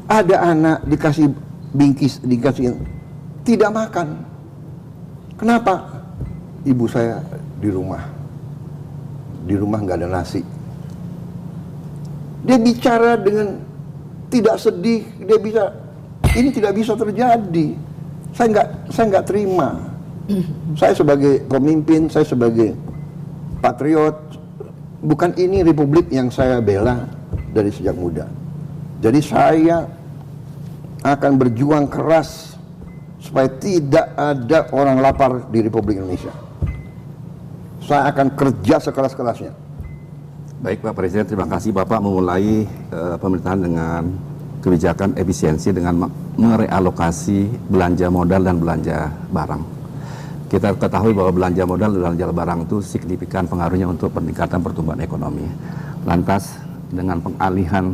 Ada anak dikasih bingkis, dikasih tidak makan. Kenapa? Ibu saya di rumah nggak ada nasi. Dia bicara dengan tidak sedih, dia bisa, ini tidak bisa terjadi. Saya nggak terima. Saya sebagai pemimpin, saya sebagai patriot, bukan ini republik yang saya bela dari sejak muda. Jadi saya akan berjuang keras supaya tidak ada orang lapar di Republik Indonesia. Saya akan kerja sekeras-kerasnya. Baik Pak Presiden, terima kasih Bapak memulai pemerintahan dengan kebijakan efisiensi dengan merealokasi belanja modal dan belanja barang. Kita ketahui bahwa belanja modal dan belanja barang itu signifikan pengaruhnya untuk peningkatan pertumbuhan ekonomi. Lantas dengan pengalihan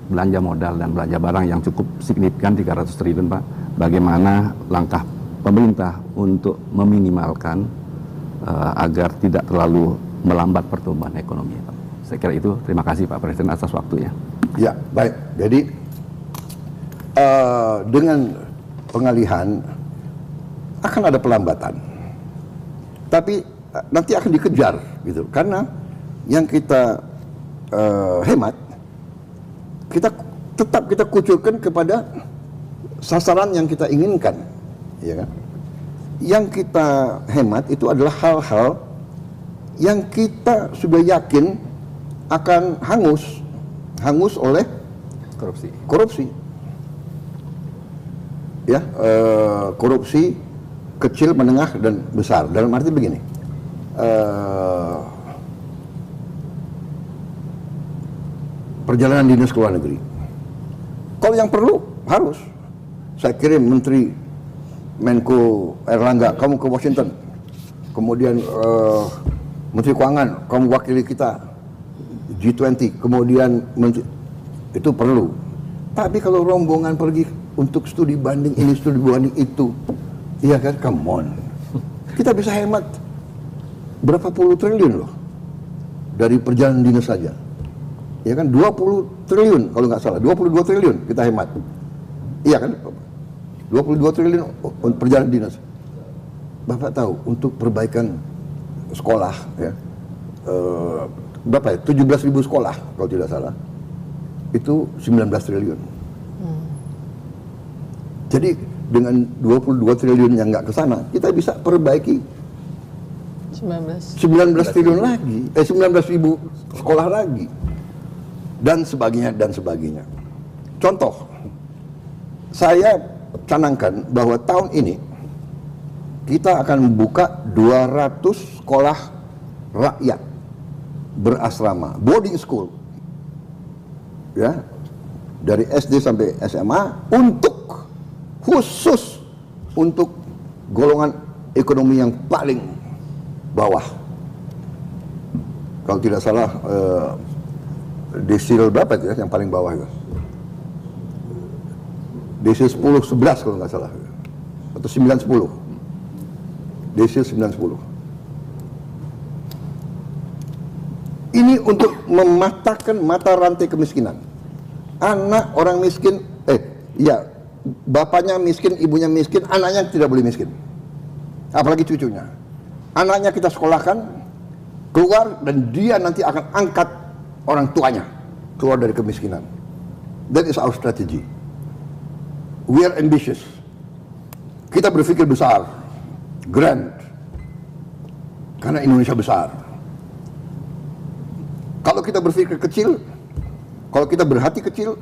belanja modal dan belanja barang yang cukup signifikan 300 triliun Pak, bagaimana langkah pemerintah untuk meminimalkan agar tidak terlalu melambat pertumbuhan ekonomi Pak? Saya kira itu. Terima kasih Pak Presiden atas waktunya. Ya, baik. Jadi dengan pengalihan akan ada pelambatan, tapi nanti akan dikejar gitu, karena yang kita hemat kita kucurkan kepada sasaran yang kita inginkan, ya kan? Yang kita hemat itu adalah hal-hal yang kita sudah yakin akan hangus oleh korupsi. Ya, korupsi kecil, menengah, dan besar. Dalam arti begini, perjalanan dinas ke luar negeri. Kalau yang perlu harus saya kirim Menteri Menko Erlangga, kamu ke Washington. Kemudian Menteri Keuangan, kamu wakili kita G20. Kemudian itu perlu. Tapi kalau rombongan pergi untuk studi banding ini, studi banding itu, iya kan, come on. Kita bisa hemat berapa puluh triliun loh dari perjalanan dinas saja. Ya kan, 20 triliun kalau nggak salah, 22 triliun kita hemat. Iya kan, 22 triliun untuk perjalanan dinas. Bapak tahu, untuk perbaikan sekolah, ya, berapa ya, 17.000 sekolah kalau tidak salah, itu 19 triliun. Jadi dengan 22 triliun yang nggak ke sana, kita bisa perbaiki 19 triliun lagi, 19.000 sekolah lagi. Dan sebagainya. Contoh, saya canangkan bahwa tahun ini kita akan membuka 200 sekolah rakyat berasrama, boarding school, ya, dari SD sampai SMA, khusus untuk golongan ekonomi yang paling bawah. Kalau tidak salah, desil berapa itu ya, yang paling bawah itu? Desil 10-11 kalau nggak salah, atau 9-10. Desil 9-10. Ini untuk mematahkan mata rantai kemiskinan. Anak orang miskin, bapaknya miskin, ibunya miskin, anaknya tidak boleh miskin. Apalagi cucunya. Anaknya kita sekolahkan, keluar, dan dia nanti akan angkat orang tuanya keluar dari kemiskinan. That is our strategy. We are ambitious. Kita berpikir besar, grand, karena Indonesia besar. Kalau kita berpikir kecil, kalau kita berhati kecil,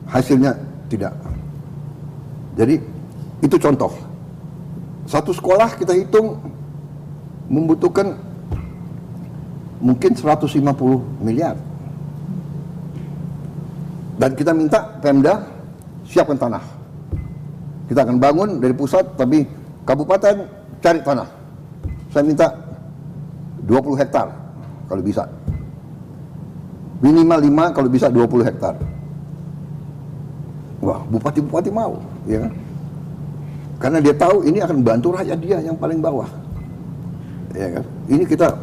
hasilnya tidak. Jadi itu contoh. Satu sekolah kita hitung membutuhkan mungkin 150 miliar. Dan kita minta Pemda siapkan tanah. Kita akan bangun dari pusat, tapi kabupaten cari tanah. Saya minta 20 hektar kalau bisa. Minimal 5, kalau bisa 20 hektar. Wah, bupati-bupati mau, ya kan? Karena dia tahu ini akan membantu rakyat dia yang paling bawah. Ya kan? Ini kita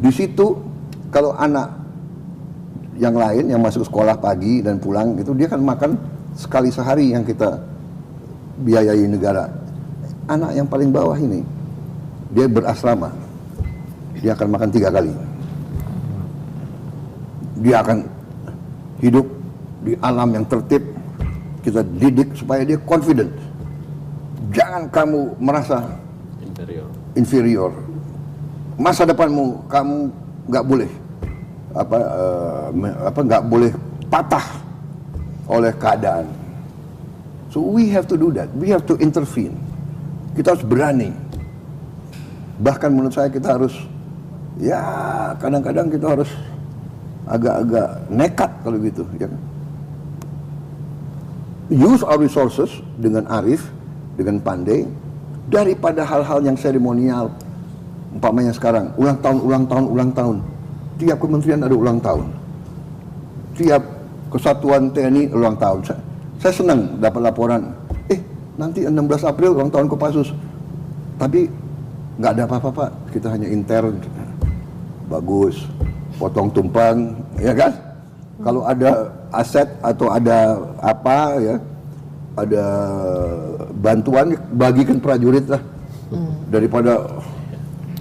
di situ, kalau anak yang lain yang masuk sekolah pagi dan pulang gitu, dia kan makan sekali sehari yang kita biayai negara. Anak yang paling bawah ini, dia berasrama, dia akan makan 3 kali. Dia akan hidup di alam yang tertib. Kita didik supaya dia confident. Jangan kamu merasa inferior. Masa depanmu kamu nggak boleh nggak boleh patah oleh keadaan. So we have to do that. We have to intervene. Kita harus berani. Bahkan menurut saya kita harus, ya kadang-kadang kita harus agak-agak nekat kalau gitu, ya. Use our resources dengan arif, dengan pandai, daripada hal-hal yang seremonial. Umpamanya sekarang, ulang tahun. Tiap kementerian ada ulang tahun. Tiap kesatuan TNI ulang tahun. Saya senang dapat laporan, nanti 16 April ulang tahun Kopassus. Tapi nggak ada apa-apa, Pak. Kita hanya intern. Bagus. Potong tumpang, ya kan? Kalau ada aset atau ada apa, ya, ada bantuan, bagikan prajurit lah. Daripada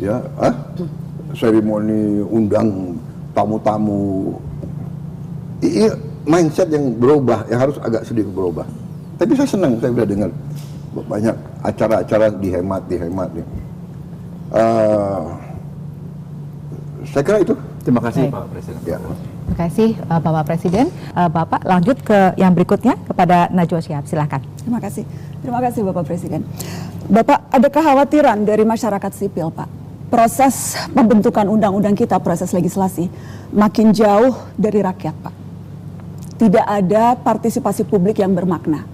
ya, seremoni undang tamu-tamu. Ini mindset yang berubah, yang harus agak sedikit berubah. Tapi saya senang, saya sudah dengar banyak acara-acara dihemat ya. Saya kira itu. Terima kasih Baik. Pak Presiden. Ya. Terima kasih Bapak Presiden. Bapak lanjut ke yang berikutnya kepada Najwa Shihab, silakan. Terima kasih Bapak Presiden. Bapak, ada kekhawatiran dari masyarakat sipil, Pak. Proses pembentukan undang-undang kita, proses legislasi, makin jauh dari rakyat, Pak. Tidak ada partisipasi publik yang bermakna.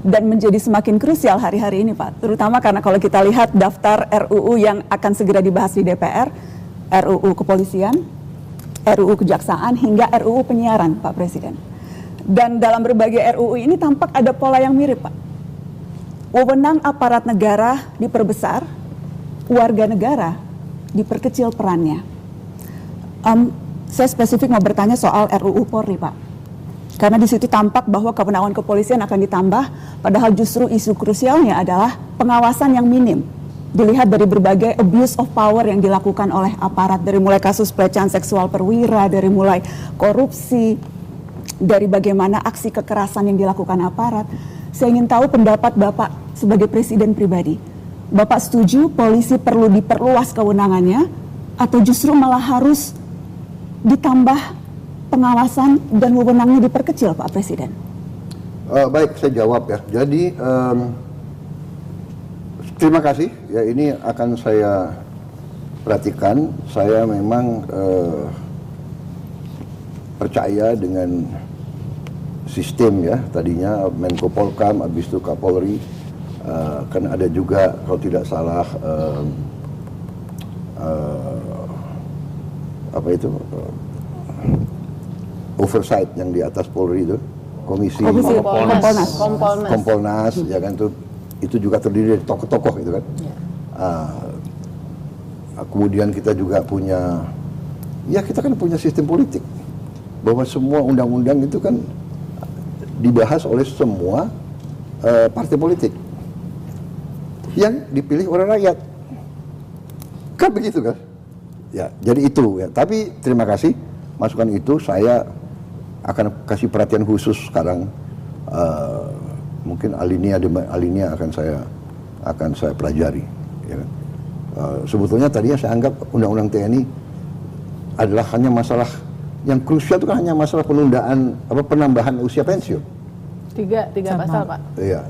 Dan menjadi semakin krusial hari-hari ini, Pak. Terutama karena kalau kita lihat daftar RUU yang akan segera dibahas di DPR, RUU Kepolisian, RUU Kejaksaan, hingga RUU Penyiaran, Pak Presiden. Dan dalam berbagai RUU ini tampak ada pola yang mirip, Pak. Wewenang aparat negara diperbesar, warga negara diperkecil perannya. Saya spesifik mau bertanya soal RUU Polri, Pak. Karena di situ tampak bahwa kewenangan kepolisian akan ditambah, padahal justru isu krusialnya adalah pengawasan yang minim. Dilihat dari berbagai abuse of power yang dilakukan oleh aparat, dari mulai kasus pelecehan seksual perwira, dari mulai korupsi, dari bagaimana aksi kekerasan yang dilakukan aparat. Saya ingin tahu pendapat Bapak sebagai Presiden pribadi. Bapak setuju polisi perlu diperluas kewenangannya, atau justru malah harus ditambah pengawasan dan wewenangnya diperkecil, Pak Presiden? Baik, saya jawab ya. Jadi terima kasih. Ya, ini akan saya perhatikan. Saya memang percaya dengan sistem ya. Tadinya Menko Polkam, habis itu Kapolri. Kan ada juga kalau tidak salah oversight yang di atas Polri itu, komisi Kompolnas, ya kan, itu juga terdiri dari tokoh-tokoh itu kan. Kemudian kita juga punya, ya kita kan punya sistem politik bahwa semua undang-undang itu kan dibahas oleh semua partai politik yang dipilih oleh rakyat, kan begitu kan? Ya, jadi itu ya. Tapi terima kasih masukan itu, saya akan kasih perhatian khusus sekarang. Mungkin alinea akan saya pelajari. Ya kan? Sebetulnya tadinya saya anggap undang-undang TNI adalah hanya masalah yang krusial, itu kan hanya masalah penambahan usia pensiun. Tiga pasal, Pak. Iya.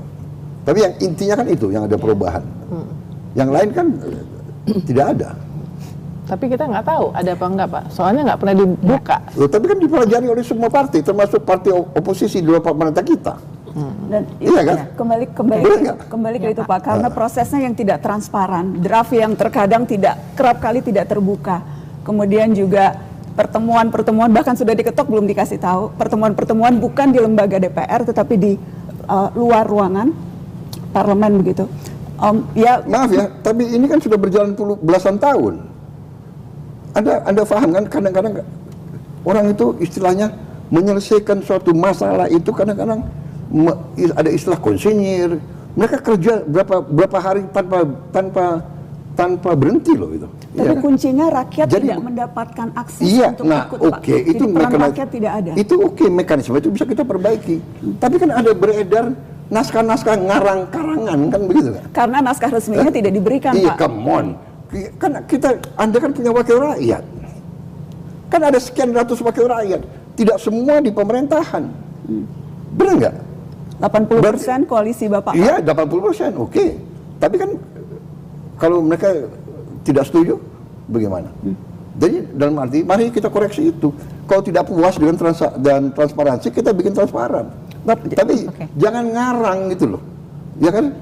Tapi yang intinya kan itu, yang ada perubahan. Yang lain kan tidak ada. Tapi kita nggak tahu ada apa enggak, Pak. Soalnya nggak pernah dibuka. Loh, tapi kan dipelajari oleh semua partai, termasuk partai oposisi di luar pemerintah kita. Dan Iya kan? kembali ke itu, Pak, karena prosesnya yang tidak transparan, draft yang terkadang kerap kali tidak terbuka. Kemudian juga pertemuan bahkan sudah diketok belum dikasih tahu. Pertemuan bukan di lembaga DPR tetapi di luar ruangan parlemen begitu. Maaf ya, tapi ini kan sudah berjalan belasan tahun. Anda paham kan, kadang-kadang Orang itu istilahnya menyelesaikan suatu masalah itu kadang-kadang ada istilah konsinyir. Mereka kerja berapa hari tanpa berhenti loh itu. Tapi Iya kan? kuncinya rakyat Jadi, tidak mendapatkan akses Iya, untuk nah ikut, Pak. oke, Jadi itu peran rakyat tidak ada. Itu oke, mekanisme itu bisa kita perbaiki. Tapi kan ada beredar naskah-naskah ngarang karangan kan begitu kan? Karena naskah resminya tidak diberikan, Iya, Pak. come on. Kan Anda kan punya wakil rakyat. Kan ada sekian ratus wakil rakyat. Tidak semua di pemerintahan. Benar nggak? 80% koalisi Bapak. Iya, 80%, oke. Tapi kan kalau mereka tidak setuju, bagaimana? Jadi dalam arti, mari kita koreksi itu. Kalau tidak puas dengan transparansi, kita bikin transparan. Tapi Oke. jangan ngarang gitu loh. Ya kan?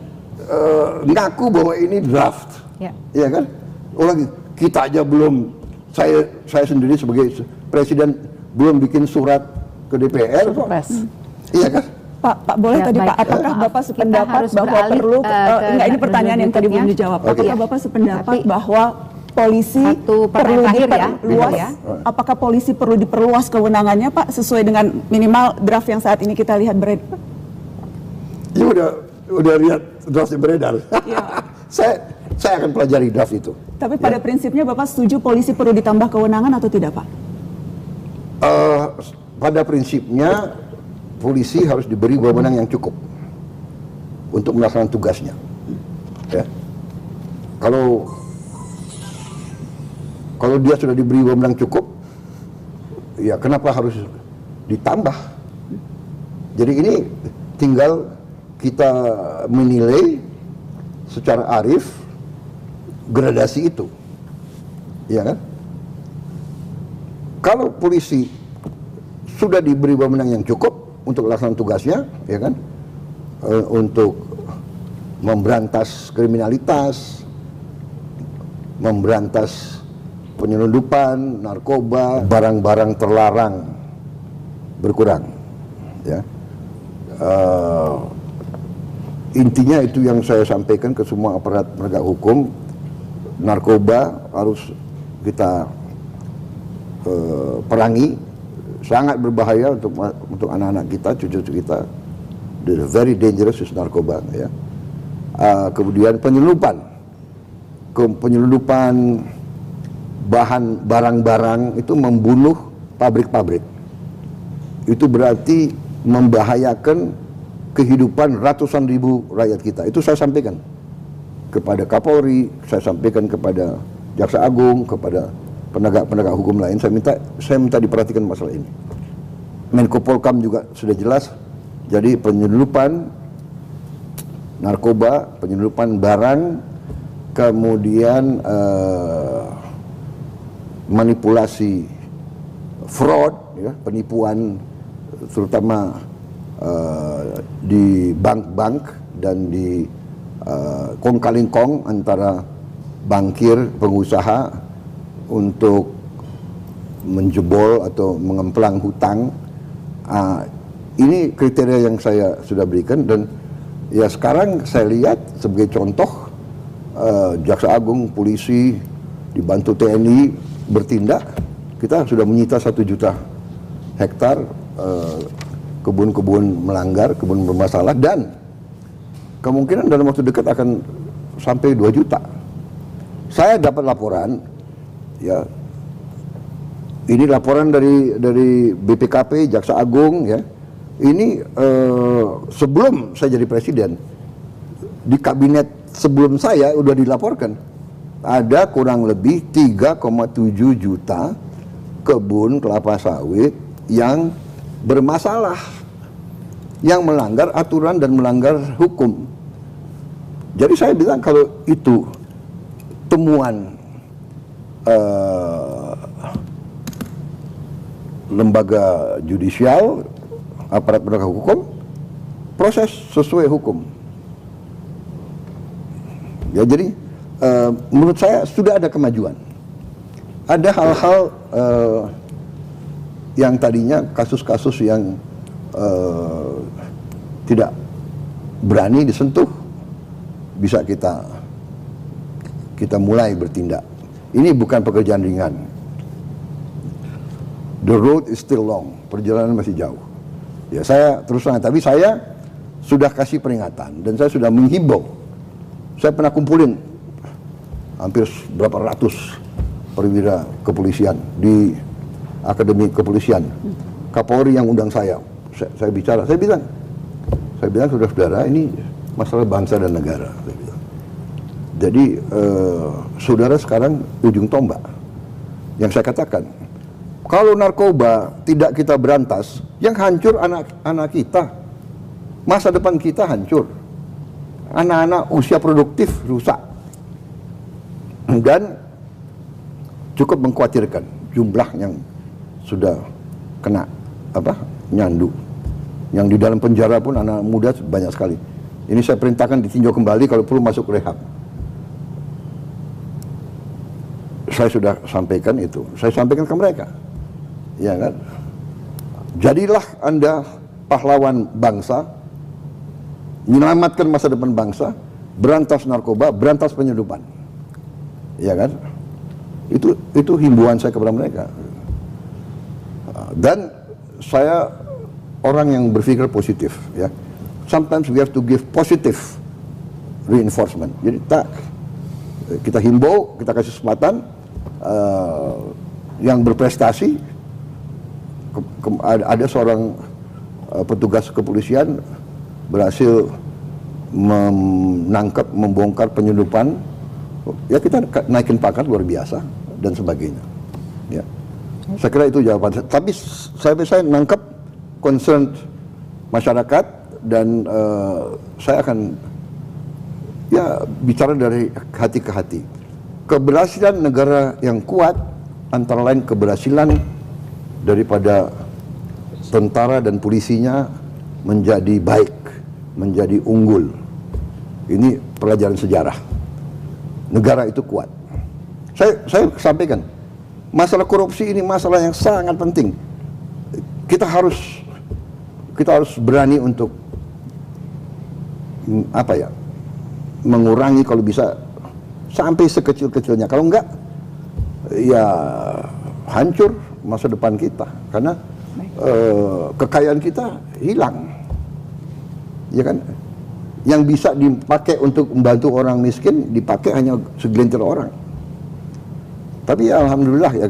Ngaku bahwa ini draft. Ya. Ya kan? Orang kita aja belum, saya sendiri sebagai presiden belum bikin surat ke DPR kok. Surpres. Iya kan? Pak boleh Ya, tadi baik. Pak, apakah Maaf, Bapak kita sependapat harus bahwa beralih, perlu, ke enggak ini pertanyaan yang tadi belum berikutnya. dijawab. Oke. Apakah Bapak sependapat Tapi- bahwa polisi Satu perlu pertanyaan terakhir ya, diperluas? ya. Apakah polisi perlu diperluas kewenangannya Pak sesuai dengan minimal draft yang saat ini kita lihat beredar? Ya udah lihat draft yang beredar. Iya. saya akan pelajari draft itu. Tapi pada prinsipnya Bapak setuju polisi perlu ditambah kewenangan atau tidak Pak? Pada prinsipnya polisi harus diberi wewenang yang cukup untuk melaksanakan tugasnya. Ya. Kalau dia sudah diberi wewenang cukup, ya kenapa harus ditambah? Jadi ini tinggal kita menilai secara arif gradasi itu, ya kan? Kalau polisi sudah diberi wewenang yang cukup untuk melaksanakan tugasnya, ya kan, untuk memberantas kriminalitas, memberantas penyelundupan, narkoba, barang-barang terlarang berkurang, ya. Intinya itu yang saya sampaikan ke semua aparat penegak hukum. Narkoba harus kita perangi, sangat berbahaya untuk anak-anak kita, cucu-cucu kita. Very dangerous is narkoba, ya. Kemudian penyelundupan barang-barang itu membunuh pabrik-pabrik. Itu berarti membahayakan kehidupan ratusan ribu rakyat kita. Itu saya sampaikan kepada Kapolri, saya sampaikan kepada Jaksa Agung, kepada penegak-penegak hukum lain. Saya minta diperhatikan masalah ini. Menko Polkam juga sudah jelas. Jadi penyelundupan narkoba, penyelundupan barang, kemudian manipulasi, fraud, ya, penipuan, terutama di bank-bank dan di kong kaling kong antara bankir, pengusaha untuk menjebol atau mengemplang hutang. Ini kriteria yang saya sudah berikan, dan ya sekarang saya lihat sebagai contoh Jaksa Agung, polisi dibantu TNI bertindak. Kita sudah menyita 1 juta hektar kebun-kebun melanggar, kebun bermasalah, dan kemungkinan dalam waktu dekat akan sampai 2 juta. Saya dapat laporan, ya, ini laporan dari BPKP, Jaksa Agung, ya. Ini sebelum saya jadi presiden, di kabinet sebelum saya udah dilaporkan ada kurang lebih 3,7 juta kebun kelapa sawit yang bermasalah, yang melanggar aturan dan melanggar hukum. Jadi saya bilang kalau itu temuan lembaga judisial, aparat penegak hukum, proses sesuai hukum. Ya, jadi menurut saya sudah ada kemajuan. Ada hal-hal yang tadinya kasus-kasus yang tidak berani disentuh, bisa kita mulai bertindak. Ini bukan pekerjaan ringan. The road is still long, perjalanan masih jauh. Ya saya terus terang, tapi saya sudah kasih peringatan dan saya sudah menghimbau. Saya pernah kumpulin hampir berapa ratus perwira kepolisian di Akademi Kepolisian. Kapolri yang undang saya bicara, saya bilang saudara-saudara, ini masalah bangsa dan negara. Saya bilang. Jadi saudara sekarang ujung tombak. Yang saya katakan, kalau narkoba tidak kita berantas, yang hancur anak-anak kita, masa depan kita hancur, anak-anak usia produktif rusak, dan cukup mengkhawatirkan jumlah yang sudah kena nyandu, yang di dalam penjara pun anak muda banyak sekali. Ini saya perintahkan ditinjau kembali, kalau perlu masuk rehab. Saya sudah sampaikan itu, saya sampaikan ke mereka, ya kan? Jadilah Anda pahlawan bangsa, menyelamatkan masa depan bangsa, berantas narkoba, berantas penyeludupan, ya kan? Itu himbauan saya kepada mereka. Dan saya orang yang berpikir positif, ya. Sometimes we have to give positive reinforcement. Jadi kita himbau, kita kasih kesempatan. Yang berprestasi, ada seorang petugas kepolisian berhasil menangkap, membongkar penyeludupan, ya kita naikin pangkat luar biasa dan sebagainya. Ya. Saya kira itu jawaban. Tapi saya nangkap concern masyarakat dan saya akan ya bicara dari hati ke hati. Keberhasilan negara yang kuat antara lain keberhasilan daripada tentara dan polisinya menjadi baik, menjadi unggul. Ini pelajaran sejarah. Negara itu kuat. Saya sampaikan, masalah korupsi ini masalah yang sangat penting. Kita harus berani untuk mengurangi kalau bisa sampai sekecil-kecilnya. Kalau enggak, ya hancur masa depan kita. Karena kekayaan kita hilang. Ya kan? Yang bisa dipakai untuk membantu orang miskin, dipakai hanya segelintir orang. Tapi ya, alhamdulillah ya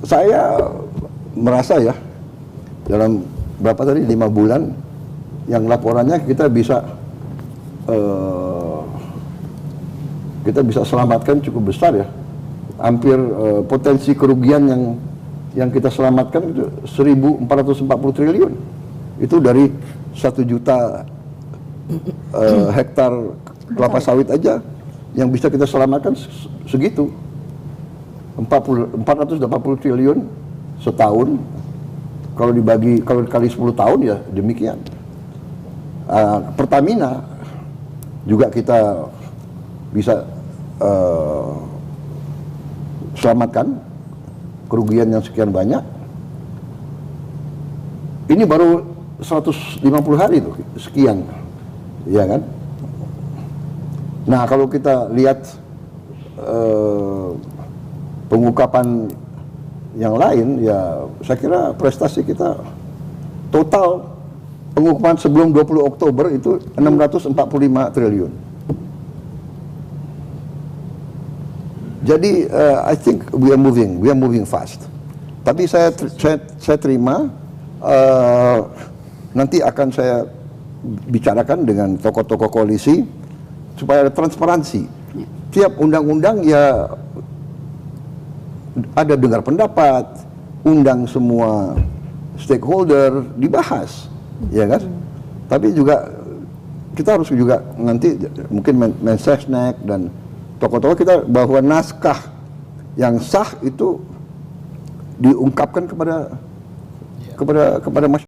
saya merasa ya, dalam berapa tadi, 5 bulan, yang laporannya kita bisa selamatkan cukup besar ya, hampir potensi kerugian yang kita selamatkan itu 1.440 triliun, itu dari 1 juta hektar kelapa sawit aja yang bisa kita selamatkan segitu, 480 triliun setahun, kalau dikali 10 tahun ya demikian. Pertamina juga kita bisa selamatkan kerugian yang sekian banyak. Ini baru 150 hari tuh, sekian, ya kan? Nah, kalau kita lihat pengungkapan yang lain, ya saya kira prestasi kita total pengungkapan sebelum 20 Oktober itu 645 triliun. Jadi I think we are moving fast. Tapi saya terima, nanti akan saya bicarakan dengan tokoh-tokoh koalisi supaya ada transparansi. Tiap undang-undang ya ada dengar pendapat, undang semua stakeholder, dibahas, ya kan? Tapi juga kita harus juga nanti mungkin Mensesnek dan tokoh-tokoh kita bahwa naskah yang sah itu diungkapkan kepada masyarakat.